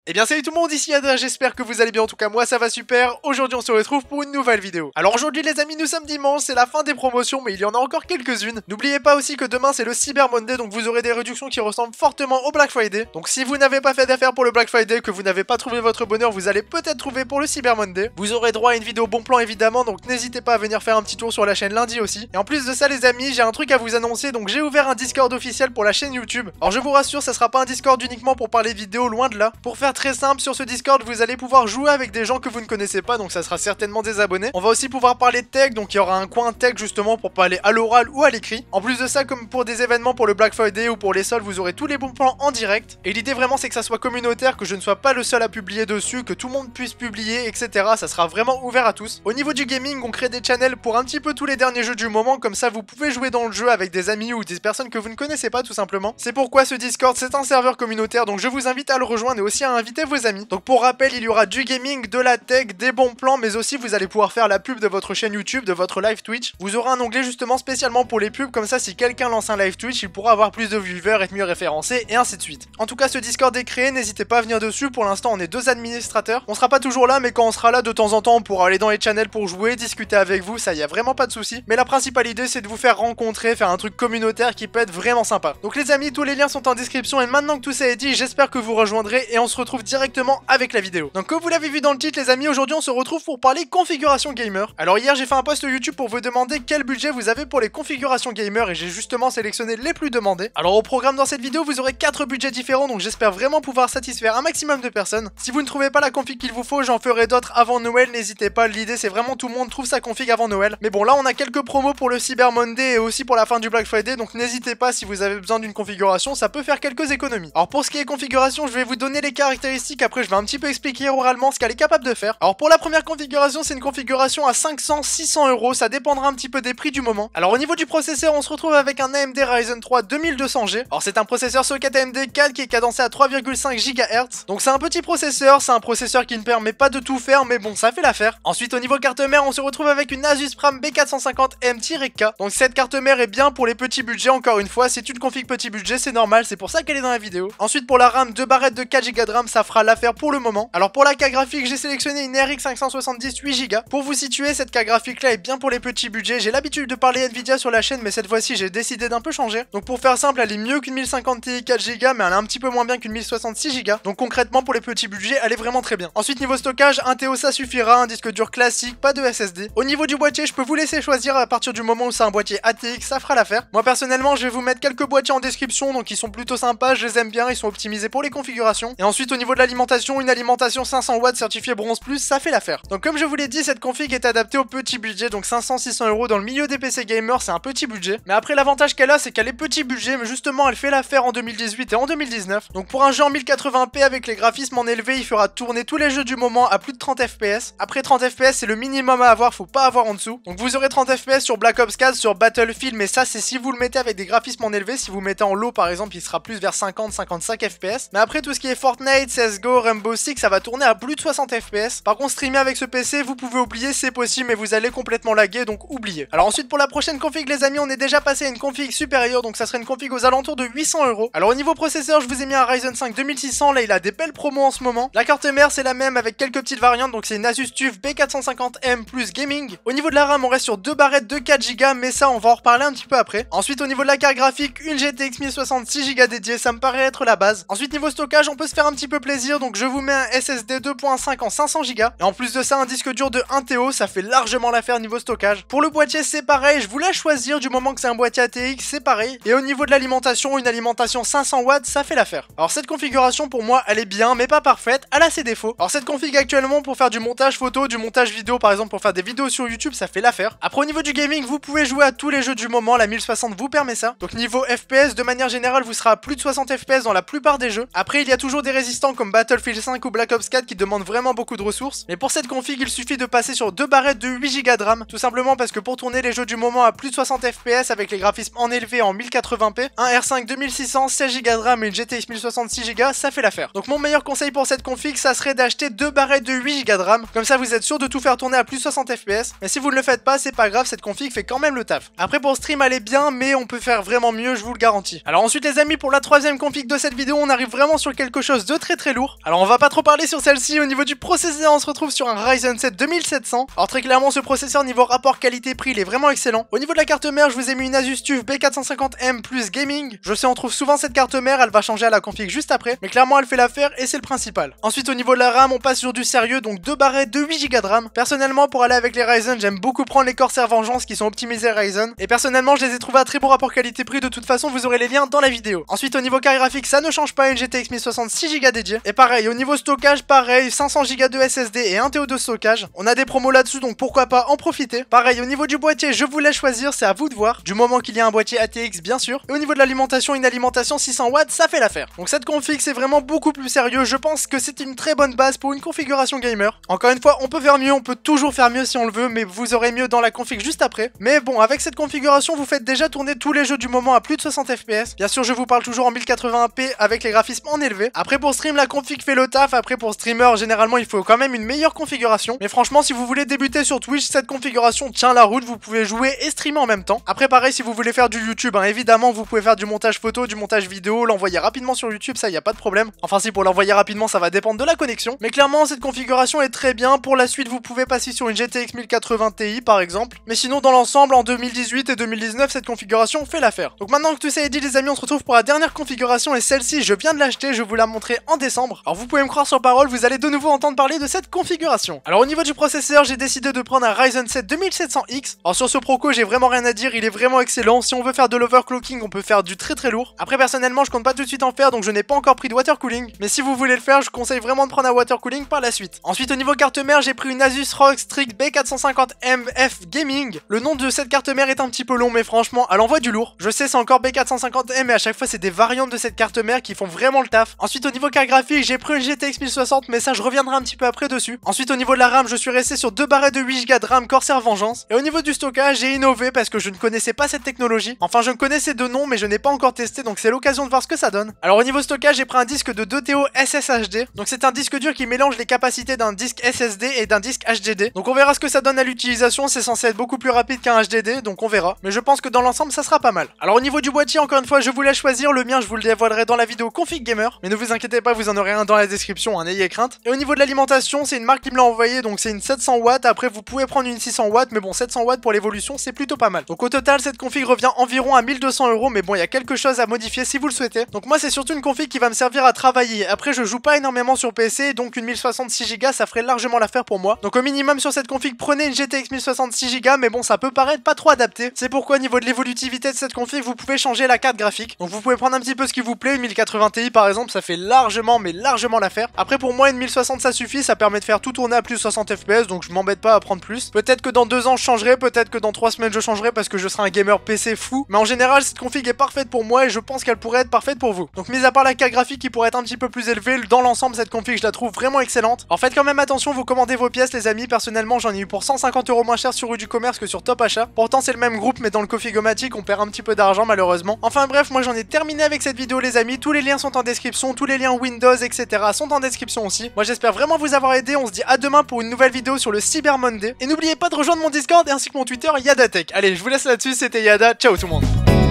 Eh bien salut tout le monde, ici Ada, j'espère que vous allez bien, en tout cas moi ça va super. Aujourd'hui on se retrouve pour une nouvelle vidéo. Alors aujourd'hui les amis, nous sommes dimanche, c'est la fin des promotions mais il y en a encore quelques-unes. N'oubliez pas aussi que demain c'est le Cyber Monday, donc vous aurez des réductions qui ressemblent fortement au Black Friday. Donc si vous n'avez pas fait d'affaires pour le Black Friday, que vous n'avez pas trouvé votre bonheur, vous allez peut-être trouver pour le Cyber Monday. Vous aurez droit à une vidéo bon plan évidemment, donc n'hésitez pas à venir faire un petit tour sur la chaîne lundi aussi. Et en plus de ça les amis, j'ai un truc à vous annoncer, donc j'ai ouvert un Discord officiel pour la chaîne YouTube. Alors je vous rassure, ça sera pas un Discord uniquement pour parler vidéo, loin de là. Pour faire très simple, sur ce Discord, vous allez pouvoir jouer avec des gens que vous ne connaissez pas, donc ça sera certainement des abonnés. On va aussi pouvoir parler tech, donc il y aura un coin tech justement pour parler à l'oral ou à l'écrit. En plus de ça, comme pour des événements pour le Black Friday ou pour les soldes, vous aurez tous les bons plans en direct. Et l'idée vraiment c'est que ça soit communautaire, que je ne sois pas le seul à publier dessus, que tout le monde puisse publier, etc. Ça sera vraiment ouvert à tous. Au niveau du gaming, on crée des channels pour un petit peu tous les derniers jeux du moment, comme ça vous pouvez jouer dans le jeu avec des amis ou des personnes que vous ne connaissez pas tout simplement. C'est pourquoi ce Discord c'est un serveur communautaire, donc je vous invite à le rejoindre et aussi à inviter vos amis. Donc pour rappel, il y aura du gaming, de la tech, des bons plans, mais aussi vous allez pouvoir faire la pub de votre chaîne YouTube, de votre live Twitch. Vous aurez un onglet justement spécialement pour les pubs, comme ça si quelqu'un lance un live Twitch, il pourra avoir plus de viewers, être mieux référencé et ainsi de suite. En tout cas, ce Discord est créé, n'hésitez pas à venir dessus. Pour l'instant, on est 2 administrateurs. On sera pas toujours là, mais quand on sera là de temps en temps, on pourra aller dans les channels pour jouer, discuter avec vous, ça y a vraiment pas de souci. Mais la principale idée, c'est de vous faire rencontrer, faire un truc communautaire qui peut être vraiment sympa. Donc les amis, tous les liens sont en description et maintenant que tout ça est dit, j'espère que vous rejoindrez et on se retrouve directement avec la vidéo. Donc comme vous l'avez vu dans le titre les amis, aujourd'hui on se retrouve pour parler configuration gamer. Alors hier j'ai fait un post YouTube pour vous demander quel budget vous avez pour les configurations gamer et j'ai justement sélectionné les plus demandés. Alors au programme dans cette vidéo vous aurez 4 budgets différents, donc j'espère vraiment pouvoir satisfaire un maximum de personnes. Si vous ne trouvez pas la config qu'il vous faut, j'en ferai d'autres avant Noël, n'hésitez pas, l'idée c'est vraiment tout le monde trouve sa config avant Noël. Mais bon là on a quelques promos pour le Cyber Monday et aussi pour la fin du Black Friday, donc n'hésitez pas si vous avez besoin d'une configuration, ça peut faire quelques économies. Alors pour ce qui est configuration, je vais vous donner les caractéristiques, après je vais un petit peu expliquer oralement ce qu'elle est capable de faire. Alors pour la première configuration, c'est une configuration à 500-600 euros, ça dépendra un petit peu des prix du moment. Alors au niveau du processeur, on se retrouve avec un AMD Ryzen 3 2200G. Alors c'est un processeur socket AMD 4 qui est cadencé à 3,5 GHz. Donc c'est un petit processeur, c'est un processeur qui ne permet pas de tout faire, mais bon, ça fait l'affaire. Ensuite au niveau carte mère, on se retrouve avec une Asus Prime B450M-K. Donc cette carte mère est bien pour les petits budgets, encore une fois, c'est une config petit budget, c'est normal, c'est pour ça qu'elle est dans la vidéo. Ensuite pour la RAM, 2 barrettes de 4 Go de RAM, ça fera l'affaire pour le moment. Alors pour la carte graphique, j'ai sélectionné une RX 570 8 Go. Pour vous situer, cette carte graphique là est bien pour les petits budgets. J'ai l'habitude de parler Nvidia sur la chaîne, mais cette fois-ci j'ai décidé d'un peu changer. Donc pour faire simple, elle est mieux qu'une 1050 Ti 4 Go, mais elle est un petit peu moins bien qu'une 1066 Go. Donc concrètement pour les petits budgets, elle est vraiment très bien. Ensuite niveau stockage, un TO ça suffira, un disque dur classique, pas de SSD. Au niveau du boîtier, je peux vous laisser choisir à partir du moment où c'est un boîtier ATX, ça fera l'affaire. Moi personnellement, je vais vous mettre quelques boîtiers en description, donc ils sont plutôt sympas, je les aime bien, ils sont optimisés pour les configurations. Et ensuite au niveau de l'alimentation, une alimentation 500 watts certifiée bronze plus, ça fait l'affaire. Donc comme je vous l'ai dit, cette config est adaptée au petit budget, donc 500-600 euros dans le milieu des PC gamers, c'est un petit budget. Mais après l'avantage qu'elle a, c'est qu'elle est petit budget, mais justement elle fait l'affaire en 2018 et en 2019. Donc pour un jeu en 1080p avec les graphismes en élevé, il fera tourner tous les jeux du moment à plus de 30 FPS. Après 30 FPS, c'est le minimum à avoir, faut pas avoir en dessous. Donc vous aurez 30 FPS sur Black Ops 4, sur Battlefield, mais ça c'est si vous le mettez avec des graphismes en élevé. Si vous mettez en low par exemple, il sera plus vers 50-55 FPS. Mais après tout ce qui est Fortnite, CSGO, Rainbow Six, ça va tourner à plus de 60 FPS. Par contre streamer avec ce PC, vous pouvez oublier, c'est possible, mais vous allez complètement laguer, donc oubliez. Alors ensuite pour la prochaine config les amis, on est déjà passé à une config supérieure, donc ça serait une config aux alentours de 800 euros. Alors au niveau processeur, je vous ai mis un Ryzen 5 2600, là il a des belles promos en ce moment. La carte mère c'est la même avec quelques petites variantes, donc c'est une Asus TUF B450M plus gaming. Au niveau de la RAM, on reste sur 2 barrettes de 4 Go, mais ça on va en reparler un petit peu après. Ensuite au niveau de la carte graphique, une GTX 1066 Go dédiée, ça me paraît être la base. Ensuite niveau stockage, on peut se faire un petit peu plaisir, donc je vous mets un SSD 2.5 en 500 Go. Et en plus de ça, un disque dur de 1 TO, ça fait largement l'affaire niveau stockage. Pour le boîtier c'est pareil, je vous laisse choisir du moment que c'est un boîtier ATX, c'est pareil. Et au niveau de l'alimentation, une alimentation 500 watts, ça fait l'affaire. Alors cette configuration pour moi, elle est bien, mais pas parfaite, elle a ses défauts. Alors cette config actuellement pour faire du montage photo, du montage vidéo par exemple, pour faire des vidéos sur YouTube, ça fait l'affaire. Après au niveau du gaming, vous pouvez jouer à tous les jeux du moment, la 1060 vous permet ça. Donc niveau FPS, de manière générale, vous serez à plus de 60 FPS dans la plupart des jeux. Après il y a toujours des résistants comme Battlefield 5 ou Black Ops 4 qui demandent vraiment beaucoup de ressources. Mais pour cette config, il suffit de passer sur 2 barrettes de 8 Go de RAM, tout simplement parce que pour tourner les jeux du moment à plus de 60 FPS avec les graphismes en élevé en 1080p, un R5 2600, 16 Go de RAM et une GTX 1066 Go, ça fait l'affaire. Donc mon meilleur conseil pour cette config, ça serait d'acheter 2 barrettes de 8 Go de RAM, comme ça vous êtes sûr de tout faire tourner à plus de 60 FPS. Mais si vous ne le faites pas, c'est pas grave, cette config fait quand même le taf. Après pour stream, elle est bien, mais on peut faire vraiment mieux, je vous le garantis. Alors ensuite les amis, pour la troisième config de cette vidéo, on arrive vraiment sur quelque chose de très très lourd. Alors on va pas trop parler sur celle-ci. Au niveau du processeur, on se retrouve sur un Ryzen 7 2700. Alors très clairement, ce processeur niveau rapport qualité-prix, il est vraiment excellent. Au niveau de la carte mère, je vous ai mis une Asus TUF B450M plus gaming. Je sais, on trouve souvent cette carte mère, elle va changer à la config juste après, mais clairement elle fait l'affaire et c'est le principal. Ensuite au niveau de la RAM, on passe sur du sérieux, donc 2 barrettes de 8Go de RAM. Personnellement, pour aller avec les Ryzen, j'aime beaucoup prendre les Corsair Vengeance qui sont optimisés Ryzen. Et personnellement, je les ai trouvés à très bon rapport qualité-prix. De toute façon, vous aurez les liens dans la vidéo. Ensuite, au niveau carte graphique, ça ne change pas, une GTX 1060 6Go dédiée. Et pareil, au niveau stockage, pareil, 500Go de SSD et 1 TO de stockage. On a des promos là-dessus, donc pourquoi pas en profiter. Pareil, au niveau du boîtier, je vous laisse choisir, c'est à vous de voir. Du moment qu'il y a un boîtier ATX, bien sûr. Et au niveau de l'alimentation, une alimentation 600 watts, ça fait l'affaire. Donc cette config, c'est vraiment beaucoup plus sérieux. Je pense que c'est une très bonne base pour une configuration gamer. Encore une fois, on peut faire mieux, on peut toujours faire mieux si on le veut, mais vous aurez mieux dans la config juste après. Mais bon, avec cette configuration, vous faites déjà tourner tous les jeux du moment à plus de 60 FPS. Bien sûr, je vous parle toujours en 1080p avec les graphismes en élevé. Après, pour stream, la config fait le taf. Après, pour streamer, généralement, il faut quand même une meilleure configuration. Mais franchement, si vous voulez débuter sur Twitch, cette configuration tient la route. Vous pouvez jouer et streamer en même temps. Après, pareil, si vous voulez faire du YouTube, hein, évidemment, vous pouvez faire du montage photo, du montage vidéo, l'envoyer rapidement sur YouTube, ça, y a pas de problème. Enfin, si pour l'envoyer rapidement, ça va dépendre de la connexion. Mais clairement, cette configuration est très bien. Pour la suite, vous pouvez passer sur une GTX 1080 Ti, par exemple. Mais sinon, dans l'ensemble, en 2018 et 2019, cette configuration fait l'affaire. Donc maintenant que tout ça est dit, les amis, on se retrouve pour la dernière configuration. Et celle-ci, je viens de l'acheter, je vous la montrer en décembre. Alors vous pouvez me croire sur parole, vous allez de nouveau entendre parler de cette configuration. Alors au niveau du processeur, j'ai décidé de prendre un Ryzen 7 2700X. Alors sur ce Proco, j'ai vraiment rien à dire, il est vraiment excellent. Si on veut faire de l'overclocking, on peut faire du très lourd. Après, personnellement, je compte pas tout de suite en faire, donc je n'ai pas encore pris de water cooling. Mais si vous voulez le faire, je conseille vraiment de prendre un water cooling par la suite. Ensuite, au niveau carte mère, j'ai pris une Asus ROG Strix B450MF Gaming. Le nom de cette carte mère est un petit peu long, mais franchement, elle envoie du lourd. Je sais, c'est encore B450M, mais à chaque fois, c'est des variantes de cette carte mère qui font vraiment le taf. Ensuite, au niveau carte graphique, j'ai pris une GTX 1060, mais ça, je reviendrai un petit peu après dessus. Ensuite, au niveau de la RAM, je suis resté sur 2 barrettes de 8Go de RAM Corsair Vengeance. Et au niveau du stockage, j'ai innové parce que je ne connaissais pas cette technologie. Enfin, je connaissais de nom, mais je n'ai pas encore testé, donc c'est l'occasion de voir ce que ça donne. Alors, au niveau stockage, j'ai pris un disque de 2 TO SSHD. Donc, c'est un disque dur qui mélange les capacités d'un disque SSD et d'un disque HDD. Donc, on verra ce que ça donne à l'utilisation. C'est censé être beaucoup plus rapide qu'un HDD, donc on verra. Mais je pense que dans l'ensemble, ça sera pas mal. Alors, au niveau du boîtier, encore une fois, je vous laisse choisir. Le mien, je vous le dévoilerai dans la vidéo Config Gamer. Mais ne vous inquiétez pas, vous en aurez un dans la description, hein, n'ayez crainte. Et au niveau de l'alimentation, c'est une marque qui me l'a envoyé, donc c'est une 700 watts. Après, vous pouvez prendre une 600 watts, mais bon, 700 watts pour l'évolution, c'est plutôt pas mal. Donc au total, cette config revient environ à 1200 €, mais bon, il y a quelque chose à modifier si vous le souhaitez. Donc moi, c'est surtout une config qui va me servir à travailler. Après, je joue pas énormément sur PC, donc une 1066Go, ça ferait largement l'affaire pour moi. Donc au minimum sur cette config, prenez une GTX 1066Go, mais bon, ça peut paraître pas trop adapté. C'est pourquoi, au niveau de l'évolutivité de cette config, vous pouvez changer la carte graphique. Donc vous pouvez prendre un petit peu ce qui vous plaît. Une 1080 Ti par exemple, ça fait largement, mais largement l'affaire. Après, pour moi, une 1060 ça suffit, ça permet de faire tout tourner à plus 60 FPS, donc je m'embête pas à prendre plus. Peut-être que dans 2 ans je changerai, peut-être que dans 3 semaines je changerai parce que je serai un gamer PC fou. Mais en général, cette config est parfaite pour moi et je pense qu'elle pourrait être parfaite pour vous. Donc mis à part la carte graphique qui pourrait être un petit peu plus élevée, dans l'ensemble cette config je la trouve vraiment excellente. En fait, quand même attention, vous commandez vos pièces les amis. Personnellement, j'en ai eu pour 150 € moins cher sur Rue du Commerce que sur Top Achat. Pourtant c'est le même groupe, mais dans le Cofigomatic on perd un petit peu d'argent malheureusement. Enfin bref, moi j'en ai terminé avec cette vidéo les amis. Tous les liens sont en description, tous les liens Windows etc sont en description aussi. Moi j'espère vraiment vous avoir aidé. On se dit à demain pour une nouvelle vidéo sur le Cyber Monday. Et n'oubliez pas de rejoindre mon Discord ainsi que mon Twitter YadaTech. Allez, je vous laisse là-dessus, c'était Yada, ciao tout le monde.